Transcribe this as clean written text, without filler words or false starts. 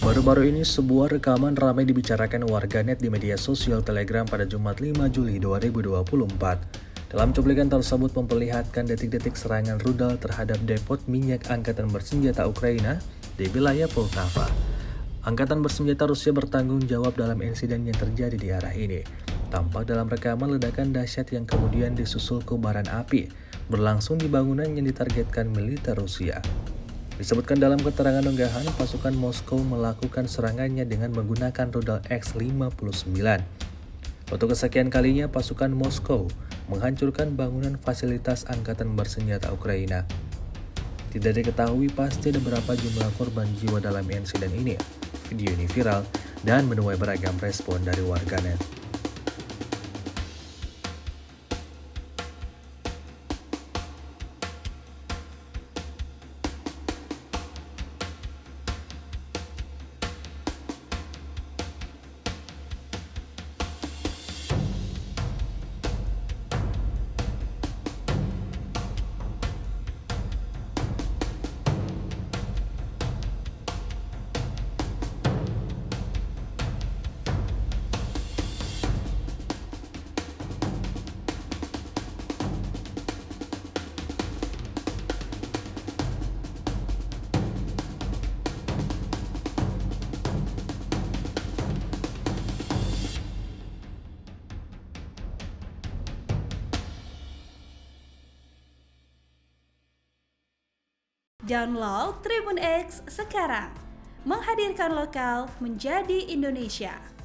Baru-baru ini sebuah rekaman ramai dibicarakan warganet di media sosial Telegram pada Jumat 5 Juli 2024. Dalam cuplikan tersebut memperlihatkan detik-detik serangan rudal terhadap depot minyak angkatan bersenjata Ukraina di wilayah Poltava. Angkatan bersenjata Rusia bertanggung jawab dalam insiden yang terjadi di arah ini. Tampak dalam rekaman ledakan dahsyat yang kemudian disusul kobaran api berlangsung di bangunan yang ditargetkan militer Rusia. Disebutkan dalam keterangan unggahan, pasukan Moskow melakukan serangannya dengan menggunakan rudal X-59. Untuk kesekian kalinya, pasukan Moskow menghancurkan bangunan fasilitas angkatan bersenjata Ukraina. Tidak diketahui pasti ada berapa jumlah korban jiwa dalam insiden ini. Video ini viral dan menuai beragam respon dari warganet. Download Tribun X sekarang, menghadirkan lokal menjadi Indonesia.